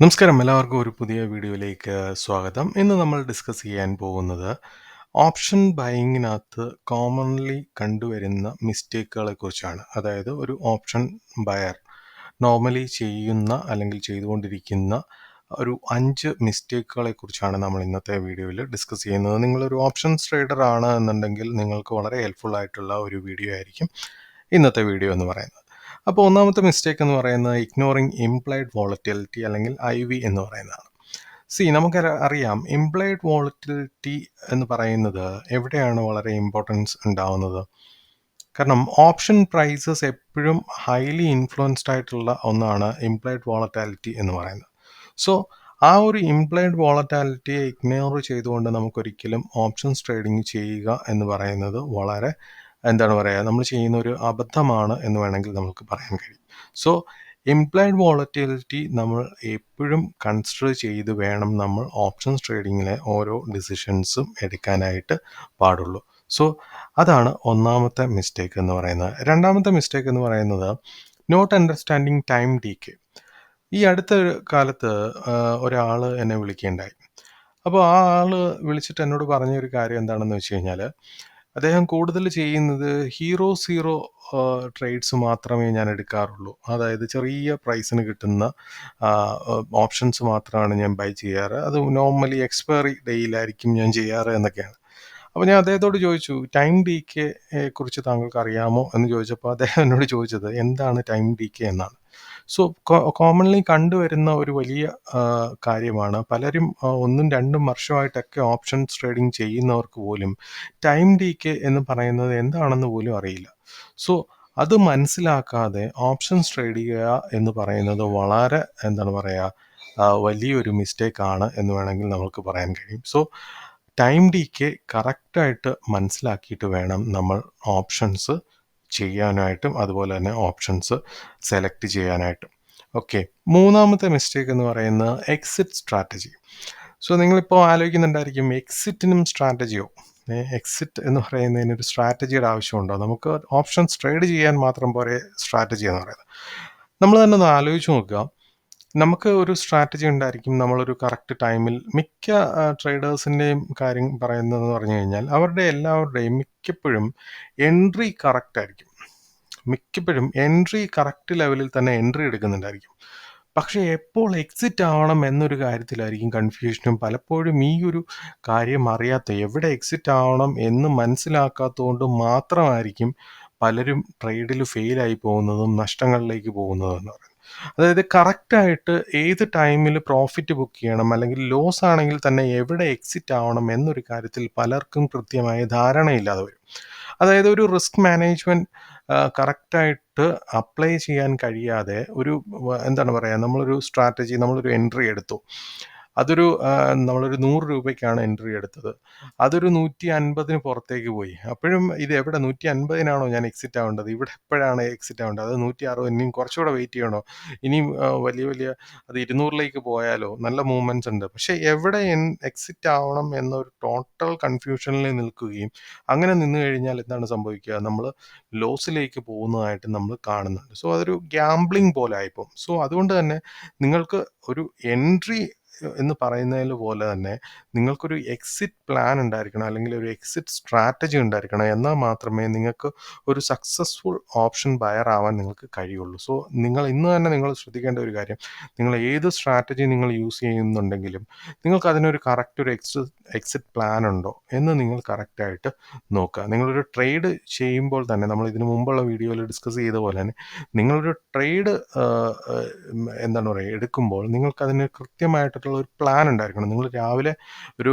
നമസ്കാരം എല്ലാവർക്കും ഒരു പുതിയ വീഡിയോയിലേക്ക് സ്വാഗതം. ഇന്ന് നമ്മൾ ഡിസ്കസ് ചെയ്യാൻ പോകുന്നത് ഓപ്ഷൻ ബൈയിങ്ങിനകത്ത് കോമൺലി കണ്ടുവരുന്ന മിസ്റ്റേക്കുകളെ കുറിച്ചാണ്. അതായത് ഒരു ഓപ്ഷൻ ബയർ നോർമലി ചെയ്യുന്ന അല്ലെങ്കിൽ ചെയ്തുകൊണ്ടിരിക്കുന്ന ഒരു 5 മിസ്റ്റേക്കുകളെ കുറിച്ചാണ് നമ്മൾ ഇന്നത്തെ വീഡിയോയിൽ ഡിസ്കസ് ചെയ്യുന്നത്. നിങ്ങളൊരു ഓപ്ഷൻസ് ട്രേഡർ ആണ് എന്നുണ്ടെങ്കിൽ നിങ്ങൾക്ക് വളരെ ഹെൽപ്ഫുൾ ആയിട്ടുള്ള ഒരു വീഡിയോ ആയിരിക്കും ഇന്നത്തെ വീഡിയോ എന്ന് പറയുന്നത്. അപ്പോൾ ഒന്നാമത്തെ മിസ്റ്റേക്ക് എന്ന് പറയുന്നത് ഇഗ്നോറിങ് ഇംപ്ലൈഡ് വോളറ്റിലിറ്റി അല്ലെങ്കിൽ IV എന്ന് പറയുന്നതാണ്. നമുക്ക് അറിയാം ഇംപ്ലൈഡ് വോളറ്റിലിറ്റി എന്ന് പറയുന്നത് എവിടെയാണ് വളരെ ഇമ്പോർട്ടൻസ് ഉണ്ടാവുന്നത്. കാരണം ഓപ്ഷൻ പ്രൈസസ് എപ്പോഴും ഹൈലി ഇൻഫ്ലുവൻസ്ഡ് ആയിട്ടുള്ള ഒന്നാണ് ഇംപ്ലൈഡ് വോളറ്റാലിറ്റി എന്ന് പറയുന്നത്. സോ ആ ഒരു ഇംപ്ലൈഡ് വോളറ്റാലിറ്റിയെ ഇഗ്നോർ ചെയ്തുകൊണ്ട് നമുക്കൊരിക്കലും ഓപ്ഷൻസ് ട്രേഡിംഗ് ചെയ്യുക എന്ന് പറയുന്നത് വളരെ നമ്മൾ ചെയ്യുന്ന ഒരു അബദ്ധമാണ് എന്ന് വേണമെങ്കിൽ നമുക്ക് പറയാൻ കഴിയും. സോ ഇംപ്ലൈഡ് വോളറ്റിലിറ്റി നമ്മൾ എപ്പോഴും കൺസിഡർ ചെയ്ത് വേണം നമ്മൾ ഓപ്ഷൻസ് ട്രേഡിങ്ങിലെ ഓരോ ഡിസിഷൻസും എടുക്കാനായിട്ട് പാടുള്ളൂ. സോ അതാണ് ഒന്നാമത്തെ മിസ്റ്റേക്ക് എന്ന് പറയുന്നത്. രണ്ടാമത്തെ മിസ്റ്റേക്ക് എന്ന് പറയുന്നത് നോട്ട് അണ്ടർസ്റ്റാൻഡിങ് ടൈം ഡീകെ. ഈ അടുത്ത കാലത്ത് ഒരാൾ എന്നെ വിളിക്കുകയുണ്ടായി. അപ്പോൾ ആ ആൾ വിളിച്ചിട്ട് എന്നോട് പറഞ്ഞൊരു കാര്യം എന്താണെന്ന് വെച്ച് കഴിഞ്ഞാൽ, അദ്ദേഹം കൂടുതൽ ചെയ്യുന്നത് സീറോ ട്രേഡ്സ് മാത്രമേ ഞാൻ എടുക്കാറുള്ളൂ. അതായത് ചെറിയ പ്രൈസിന് കിട്ടുന്ന ഓപ്ഷൻസ് മാത്രമാണ് ഞാൻ ബൈ ചെയ്യാറ്. അത് നോർമലി എക്സ്പയറി ഡേയിലായിരിക്കും ഞാൻ ചെയ്യാറ് എന്നൊക്കെയാണ്. അപ്പോൾ ഞാൻ അദ്ദേഹത്തോട് ചോദിച്ചു, ടൈം ഡീകെ കുറിച്ച് താങ്കൾക്ക് അറിയാമോ എന്ന് ചോദിച്ചപ്പോൾ അദ്ദേഹം എന്നോട് ചോദിച്ചത് എന്താണ് ടൈം ഡീകെ എന്നാണ്. സോ കോമൺലി കണ്ടുവരുന്ന ഒരു വലിയ കാര്യമാണ്. പലരും 1-2 വർഷമായിട്ടൊക്കെ ഓപ്ഷൻസ് ട്രേഡിംഗ് ചെയ്യുന്നവർക്ക് പോലും ടൈം ഡീകെ എന്ന് പറയുന്നത് എന്താണെന്ന് പോലും അറിയില്ല. സോ അത് മനസ്സിലാക്കാതെ ഓപ്ഷൻസ് ട്രേഡ് ചെയ്യുക എന്ന് പറയുന്നത് വളരെ വലിയൊരു മിസ്റ്റേക്കാണ് എന്ന് വേണമെങ്കിൽ നമുക്ക് പറയാൻ കഴിയും. സോ ടൈം ഡീകെ കറക്റ്റായിട്ട് മനസ്സിലാക്കിയിട്ട് വേണം നമ്മൾ ഓപ്ഷൻസ് ചെയ്യാനായിട്ടും അതുപോലെ തന്നെ ഓപ്ഷൻസ് സെലക്ട് ചെയ്യാനായിട്ടും. ഓക്കെ, മൂന്നാമത്തെ മിസ്റ്റേക്ക് എന്ന് പറയുന്നത് എക്സിറ്റ് സ്ട്രാറ്റജി. സോ നിങ്ങളിപ്പോൾ ആലോചിക്കുന്നുണ്ടായിരിക്കും, എക്സിറ്റിനും സ്ട്രാറ്റജിയോ? എക്സിറ്റ് എന്ന് പറയുന്നതിനൊരു സ്ട്രാറ്റജിയുടെ ആവശ്യമുണ്ടോ? നമുക്ക് ഓപ്ഷൻസ് ട്രേഡ് ചെയ്യാൻ മാത്രം പോരെ സ്ട്രാറ്റജി എന്ന് പറയുന്നത്. നമ്മൾ തന്നെ ഒന്ന് ആലോചിച്ച് നോക്കുക. നമുക്ക് ഒരു സ്ട്രാറ്റജി ഉണ്ടായിരിക്കും. നമ്മളൊരു കറക്റ്റ് ടൈമിൽ മിക്ക ട്രേഡേഴ്സിൻ്റെയും കാര്യം പറയുന്നതെന്ന് പറഞ്ഞു കഴിഞ്ഞാൽ അവരുടെ എല്ലാവരുടെയും മിക്കപ്പോഴും എൻട്രി കറക്റ്റ് ആയിരിക്കും. മിക്കപ്പോഴും എൻട്രി കറക്റ്റ് ലെവലിൽ തന്നെ എൻട്രി എടുക്കുന്നുണ്ടായിരിക്കും. പക്ഷേ എപ്പോൾ എക്സിറ്റ് ആവണം എന്നൊരു കാര്യത്തിലായിരിക്കും കൺഫ്യൂഷനും. പലപ്പോഴും ഈ ഒരു കാര്യം അറിയാത്ത, എവിടെ എക്സിറ്റ് ആവണം എന്ന് മനസ്സിലാക്കാത്തതുകൊണ്ട് മാത്രമായിരിക്കും പലരും ട്രേഡിൽ ഫെയിലായി പോകുന്നതും നഷ്ടങ്ങളിലേക്ക് പോകുന്നതും എന്ന് പറയുന്നത്. അതായത് കറക്റ്റായിട്ട് ഏത് ടൈമിൽ പ്രോഫിറ്റ് ബുക്ക് ചെയ്യണം, അല്ലെങ്കിൽ ലോസ് ആണെങ്കിൽ തന്നെ എവിടെ എക്സിറ്റ് ആവണം എന്നൊരു കാര്യത്തിൽ പലർക്കും കൃത്യമായ ധാരണയില്ലാതെ വരും. അതായത് ഒരു റിസ്ക് മാനേജ്മെൻറ്റ് കറക്റ്റായിട്ട് അപ്ലൈ ചെയ്യാൻ കഴിയാതെ നമ്മളൊരു സ്ട്രാറ്റജി, നമ്മളൊരു എൻട്രി എടുത്തു. അതൊരു നമ്മളൊരു 100 രൂപയ്ക്കാണ് എൻട്രി എടുത്തത്. അതൊരു 150-ന് പുറത്തേക്ക് പോയി. അപ്പോഴും ഇത് എവിടെ 150-നാണോ ഞാൻ എക്സിറ്റ് ആവേണ്ടത്? ഇവിടെ എപ്പോഴാണ് എക്സിറ്റ് ആവേണ്ടത്? അത് 160, ഇനിയും കുറച്ചുകൂടെ വെയിറ്റ് ചെയ്യണോ? ഇനിയും വലിയ അത് 200-ലേക്ക് പോയാലോ? നല്ല മൂവ്മെൻറ്റ്സ് ഉണ്ട്. പക്ഷേ എവിടെ എക്സിറ്റ് ആവണം എന്നൊരു ടോട്ടൽ കൺഫ്യൂഷനിൽ നിൽക്കുകയും അങ്ങനെ നിന്ന് കഴിഞ്ഞാൽ എന്താണ് സംഭവിക്കുക? നമ്മൾ ലോസിലേക്ക് പോകുന്നതായിട്ട് നമ്മൾ കാണുന്നുണ്ട്. സോ അതൊരു ഗ്യാംബ്ലിംഗ് പോലെ ആയിപ്പോകും. സോ അതുകൊണ്ട് തന്നെ നിങ്ങൾക്ക് ഒരു എൻട്രി എന്ന് പറയുന്നതിൽ പോലെ തന്നെ നിങ്ങൾക്കൊരു എക്സിറ്റ് പ്ലാൻ ഉണ്ടായിരിക്കണം, അല്ലെങ്കിൽ ഒരു എക്സിറ്റ് സ്ട്രാറ്റജി ഉണ്ടായിരിക്കണം. എന്നാൽ മാത്രമേ നിങ്ങൾക്ക് ഒരു സക്സസ്ഫുൾ ഓപ്ഷൻ ബയർ ആവാൻ നിങ്ങൾക്ക് കഴിയുള്ളൂ. സോ ഇന്ന് തന്നെ നിങ്ങൾ ശ്രദ്ധിക്കേണ്ട ഒരു കാര്യം, നിങ്ങൾ ഏത് സ്ട്രാറ്റജി നിങ്ങൾ യൂസ് ചെയ്യുന്നുണ്ടെങ്കിലും നിങ്ങൾക്ക് അതിനൊരു കറക്റ്റ് ഒരു എക്സിറ്റ് പ്ലാൻ ഉണ്ടോ എന്ന് നിങ്ങൾ കറക്റ്റായിട്ട് നോക്കുക. നിങ്ങളൊരു ട്രേഡ് ചെയ്യുമ്പോൾ തന്നെ, നമ്മൾ ഇതിനു മുമ്പുള്ള വീഡിയോയിൽ ഡിസ്കസ് ചെയ്ത പോലെ തന്നെ, നിങ്ങളൊരു ട്രേഡ് എടുക്കുമ്പോൾ നിങ്ങൾക്കതിന് കൃത്യമായിട്ടുള്ള ഒരു പ്ലാൻ ഉണ്ടായിരിക്കണം. നിങ്ങൾ രാവിലെ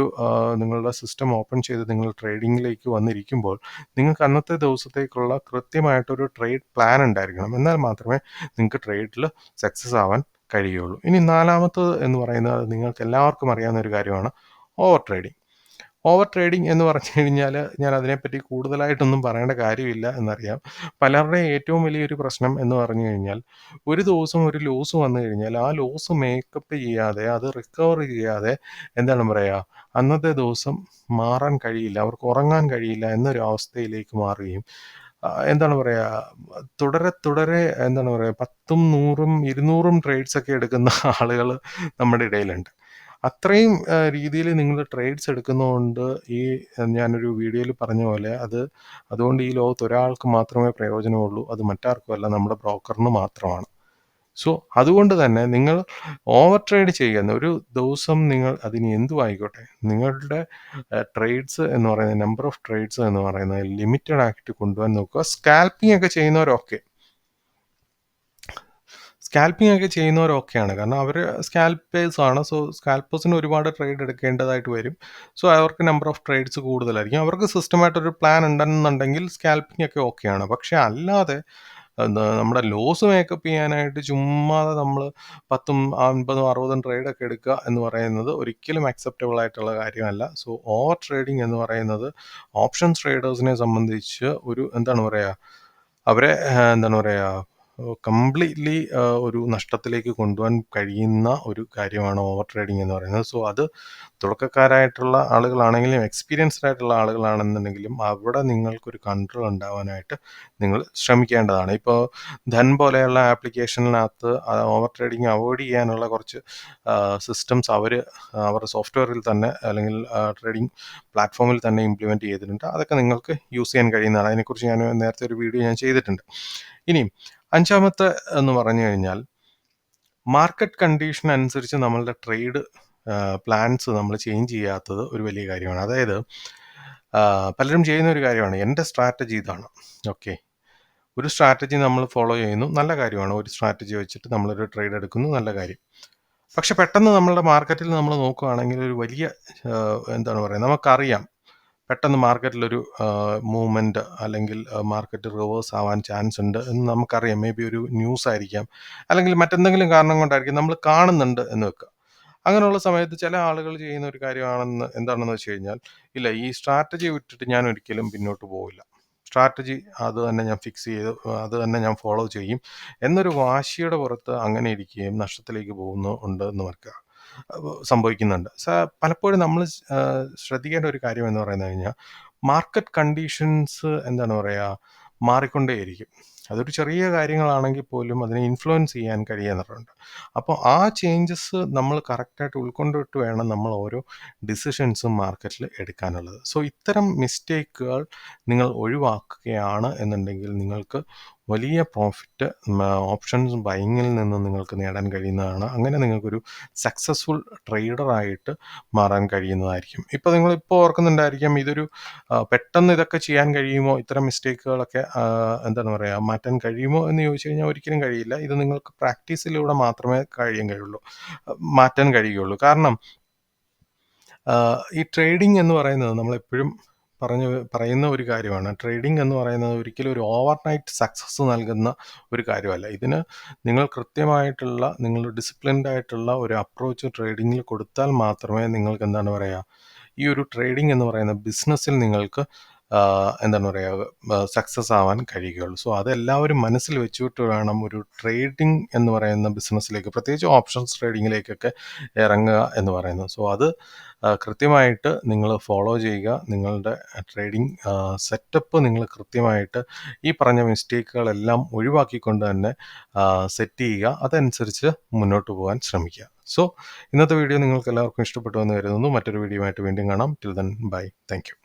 നിങ്ങളുടെ സിസ്റ്റം ഓപ്പൺ ചെയ്ത് നിങ്ങൾ ട്രേഡിങ്ങിലേക്ക് വന്നിരിക്കുമ്പോൾ നിങ്ങൾക്ക് അന്നത്തെ ദിവസത്തേക്കുള്ള കൃത്യമായിട്ടൊരു ട്രേഡ് പ്ലാൻ ഉണ്ടായിരിക്കണം. എന്നാൽ മാത്രമേ നിങ്ങൾക്ക് ട്രേഡിൽ സക്സസ് ആവാൻ കഴിയുള്ളൂ. ഇനി നാലാമത്തത് എന്ന് പറയുന്നത് നിങ്ങൾക്ക് എല്ലാവർക്കും അറിയാവുന്ന ഒരു കാര്യമാണ് ഓവർ ട്രേഡിംഗ്. ഓവർ ട്രേഡിംഗ് എന്ന് പറഞ്ഞു കഴിഞ്ഞാൽ ഞാൻ അതിനെപ്പറ്റി കൂടുതലായിട്ടൊന്നും പറയേണ്ട കാര്യമില്ല എന്നറിയാം. പലരുടെയും ഏറ്റവും വലിയൊരു പ്രശ്നം എന്ന് പറഞ്ഞു കഴിഞ്ഞാൽ, ഒരു ദിവസം ഒരു ലോസ് വന്നു കഴിഞ്ഞാൽ ആ ലോസ് മേക്കപ്പ് ചെയ്യാതെ, അത് റിക്കവർ ചെയ്യാതെ അന്നത്തെ ദിവസം മാറാൻ കഴിയില്ല, അവർക്ക് ഉറങ്ങാൻ കഴിയില്ല എന്നൊരു അവസ്ഥയിലേക്ക് മാറുകയും എന്താണ് പറയുക, തുടരെ തുടരെ എന്താണ് പറയുക 10ഉം 100ഉം 200ഉം ട്രേഡ്സൊക്കെ എടുക്കുന്ന ആളുകൾ നമ്മുടെ ഇടയിലുണ്ട്. അത്രയും രീതിയിൽ നിങ്ങൾ ട്രേഡ്സ് എടുക്കുന്നതുകൊണ്ട് ഈ ഞാനൊരു വീഡിയോയിൽ പറഞ്ഞ പോലെ അതുകൊണ്ട് ഈ ലോകത്ത് ഒരാൾക്ക് മാത്രമേ പ്രയോജനമുള്ളൂ. അത് മറ്റാർക്കുമല്ല, നമ്മുടെ ബ്രോക്കറിന് മാത്രമാണ്. സോ അതുകൊണ്ട് തന്നെ നിങ്ങൾ ഓവർ ട്രേഡ് ചെയ്യുന്ന ഒരു ദിവസം നിങ്ങൾ അതിന് എന്തും ആയിക്കോട്ടെ, നിങ്ങളുടെ ട്രേഡ്സ് എന്ന് പറയുന്നത്, നമ്പർ ഓഫ് ട്രേഡ്സ് എന്ന് പറയുന്നത് ലിമിറ്റഡ് ആയിട്ട് കൊണ്ടുപോകാൻ നോക്കുക. സ്കാൽപ്പിംഗ് ഒക്കെ ചെയ്യുന്നവരൊക്കെയാണ്. കാരണം അവർ സ്കാൽപ്പേഴ്സ് ആണ്. സോ സ്കാൽപ്പേഴ്സിന് ഒരുപാട് ട്രേഡ് എടുക്കേണ്ടതായിട്ട് വരും. സോ അവർക്ക് നമ്പർ ഓഫ് ട്രേഡ്സ് കൂടുതലായിരിക്കും. അവർക്ക് സിസ്റ്റമായിട്ടൊരു പ്ലാൻ ഉണ്ടെന്നുണ്ടെങ്കിൽ സ്കാൽപ്പിംഗ് ഒക്കെ ഓക്കെയാണ്. പക്ഷേ അല്ലാതെ നമ്മുടെ ലോസ് മേക്കപ്പ് ചെയ്യാനായിട്ട് ചുമ്മാതെ നമ്മൾ 10ഉം 50ഉം 60ഉം ട്രേഡൊക്കെ എടുക്കുക എന്ന് പറയുന്നത് ഒരിക്കലും അക്സെപ്റ്റബിൾ ആയിട്ടുള്ള കാര്യമല്ല. സോ ഓവർ ട്രേഡിംഗ് എന്ന് പറയുന്നത് ഓപ്ഷൻസ് ട്രേഡേഴ്സിനെ സംബന്ധിച്ച് ഒരു എന്താണ് പറയുക, അവരെ എന്താണ് പറയുക, കംപ്ലീറ്റ്ലി ഒരു നഷ്ടത്തിലേക്ക് കൊണ്ടുപോകാൻ കഴിയുന്ന ഒരു കാര്യമാണ് ഓവർ ട്രേഡിംഗ് എന്ന് പറയുന്നത്. സോ അത് തുടക്കക്കാരായിട്ടുള്ള ആളുകളാണെങ്കിലും എക്സ്പീരിയൻസ്ഡ് ആയിട്ടുള്ള ആളുകളാണെന്നുണ്ടെങ്കിലും അവിടെ നിങ്ങൾക്കൊരു കൺട്രോൾ ഉണ്ടാവാനായിട്ട് നിങ്ങൾ ശ്രമിക്കേണ്ടതാണ്. ഇപ്പോൾ ധൻ പോലെയുള്ള ആപ്ലിക്കേഷനിനകത്ത് ഓവർ ട്രേഡിംഗ് അവോയ്ഡ് ചെയ്യാനുള്ള കുറച്ച് സിസ്റ്റംസ് അവരുടെ സോഫ്റ്റ്വെയറിൽ തന്നെ, അല്ലെങ്കിൽ ട്രേഡിംഗ് പ്ലാറ്റ്ഫോമിൽ തന്നെ ഇംപ്ലിമെൻറ്റ് ചെയ്തിട്ടുണ്ട്. അതൊക്കെ നിങ്ങൾക്ക് യൂസ് ചെയ്യാൻ കഴിയുന്നതാണ്. അതിനെക്കുറിച്ച് ഞാൻ നേരത്തെ ഒരു വീഡിയോ ഞാൻ ചെയ്തിട്ടുണ്ട്. ഇനിയും 5ാമത്തെ എന്ന് പറഞ്ഞു കഴിഞ്ഞാൽ, മാർക്കറ്റ് കണ്ടീഷൻ അനുസരിച്ച് നമ്മളുടെ ട്രേഡ് പ്ലാൻസ് നമ്മൾ ചേഞ്ച് ചെയ്യാത്തത് ഒരു വലിയ കാര്യമാണ്. അതായത് പലരും ചെയ്യുന്ന ഒരു കാര്യമാണ്, എൻ്റെ സ്ട്രാറ്റജി ഇതാണ്, ഓക്കെ, ഒരു സ്ട്രാറ്റജി നമ്മൾ ഫോളോ ചെയ്യുന്നു, നല്ല കാര്യമാണ്. ഒരു സ്ട്രാറ്റജി വെച്ചിട്ട് നമ്മളൊരു ട്രേഡ് എടുക്കുന്നു, നല്ല കാര്യം. പക്ഷെ പെട്ടെന്ന് നമ്മളുടെ മാർക്കറ്റിൽ നമ്മൾ നോക്കുകയാണെങ്കിൽ ഒരു വലിയ എന്താണ് പറയുക, നമുക്കറിയാം പെട്ടെന്ന് മാർക്കറ്റിലൊരു മൂവ്മെൻറ്റ്, അല്ലെങ്കിൽ മാർക്കറ്റ് റിവേഴ്സ് ആവാൻ ചാൻസ് ഉണ്ട് എന്ന് നമുക്കറിയാം. മേ ബി ഒരു ന്യൂസ് ആയിരിക്കാം, അല്ലെങ്കിൽ മറ്റെന്തെങ്കിലും കാരണം കൊണ്ടായിരിക്കും, നമ്മൾ കാണുന്നുണ്ട് എന്ന് വെക്കുക. അങ്ങനെയുള്ള സമയത്ത് ചില ആളുകൾ ചെയ്യുന്ന ഒരു എന്താണെന്ന് വെച്ച് കഴിഞ്ഞാൽ, ഇല്ല, ഈ സ്ട്രാറ്റജി വിട്ടിട്ട് ഞാൻ ഒരിക്കലും പിന്നോട്ട് പോവില്ല, സ്ട്രാറ്റജി അത് തന്നെ ഞാൻ ഫിക്സ് ചെയ്ത് അത് തന്നെ ഞാൻ ഫോളോ ചെയ്യും എന്നൊരു വാശിയുടെ പുറത്ത് അങ്ങനെ ഇരിക്കുകയും നഷ്ടത്തിലേക്ക് ഉണ്ട് എന്ന് സംഭവിക്കുന്നുണ്ട്. പലപ്പോഴും നമ്മൾ ശ്രദ്ധിക്കേണ്ട ഒരു കാര്യം എന്ന് പറയുന്നത് കഴിഞ്ഞാൽ, മാർക്കറ്റ് കണ്ടീഷൻസ് എന്താണ് പറയുക, മാറിക്കൊണ്ടേയിരിക്കും. അതൊരു ചെറിയ കാര്യങ്ങളാണെങ്കിൽ പോലും അതിനെ ഇൻഫ്ലുവൻസ് ചെയ്യാൻ കഴിയുന്നുണ്ട്. അപ്പോൾ ആ ചേഞ്ചസ് നമ്മൾ കറക്റ്റായിട്ട് ഉൾക്കൊണ്ടിട്ട് വേണം നമ്മൾ ഓരോ ഡിസിഷൻസും മാർക്കറ്റിൽ എടുക്കാനുള്ളത്. സോ ഇത്തരം മിസ്റ്റേക്കുകൾ നിങ്ങൾ ഒഴിവാക്കുകയാണ് എന്നുണ്ടെങ്കിൽ നിങ്ങൾക്ക് വലിയ പ്രോഫിറ്റ് ഓപ്ഷൻസ് ബൈങ്ങിൽ നിന്ന് നിങ്ങൾക്ക് നേടാൻ കഴിയുന്നതാണ്. അങ്ങനെ നിങ്ങൾക്കൊരു സക്സസ്ഫുൾ ട്രേഡറായിട്ട് മാറാൻ കഴിയുന്നതായിരിക്കും. ഇപ്പോൾ നിങ്ങളിപ്പോൾ ഓർക്കുന്നുണ്ടായിരിക്കും, ഇതൊരു പെട്ടെന്ന് ഇതൊക്കെ ചെയ്യാൻ കഴിയുമോ, ഇത്തരം മിസ്റ്റേക്കുകളൊക്കെ എന്താണ് പറയുക, മാറ്റാൻ കഴിയുമോ എന്ന് ചോദിച്ചു കഴിഞ്ഞാൽ ഒരിക്കലും കഴിയില്ല. ഇത് നിങ്ങൾക്ക് പ്രാക്ടീസിലൂടെ മാത്രമേ മാറ്റാൻ കഴിയുകയുള്ളൂ. കാരണം ഈ ട്രേഡിംഗ് എന്ന് പറയുന്നത് നമ്മളെപ്പോഴും പറയുന്ന ഒരു കാര്യമാണ്. ട്രേഡിംഗ് എന്ന് പറയുന്നത് ഒരിക്കലും ഒരു ഓവർനൈറ്റ് സക്സസ് നൽകുന്ന ഒരു കാര്യമല്ല. ഇതിന് നിങ്ങൾ കൃത്യമായിട്ടുള്ള, നിങ്ങൾ ഡിസിപ്ലിൻഡ് ആയിട്ടുള്ള ഒരു അപ്രോച്ച് ട്രേഡിങ്ങിൽ കൊടുത്താൽ മാത്രമേ നിങ്ങൾക്ക് എന്താണ് പറയുക, ഈ ഒരു ട്രേഡിംഗ് എന്ന് പറയുന്ന ബിസിനസ്സിൽ നിങ്ങൾക്ക് എന്താണ് പറയുക, സക്സസ് ആവാൻ കഴിയുകയുള്ളൂ. സോ അതെല്ലാവരും മനസ്സിൽ വെച്ചിട്ട് വേണം ഒരു ട്രേഡിംഗ് എന്ന് പറയുന്ന ബിസിനസ്സിലേക്ക്, പ്രത്യേകിച്ച് ഓപ്ഷൻസ് ട്രേഡിങ്ങിലേക്കൊക്കെ ഇറങ്ങുക എന്ന് പറയുന്നത്. സോ അത് കൃത്യമായിട്ട് നിങ്ങൾ ഫോളോ ചെയ്യുക. നിങ്ങളുടെ ട്രേഡിംഗ് സെറ്റപ്പ് നിങ്ങൾ കൃത്യമായിട്ട് ഈ പറഞ്ഞ മിസ്റ്റേക്കുകളെല്ലാം ഒഴിവാക്കിക്കൊണ്ട് തന്നെ സെറ്റ് ചെയ്യുക. അതനുസരിച്ച് മുന്നോട്ട് പോകാൻ ശ്രമിക്കുക. സോ ഇന്നത്തെ വീഡിയോ നിങ്ങൾക്ക് എല്ലാവർക്കും ഇഷ്ടപ്പെട്ടു എന്ന് കരുതുന്നു. മറ്റൊരു വീഡിയോ ആയിട്ട് വീണ്ടും കാണാം. Till then bye. Thank you.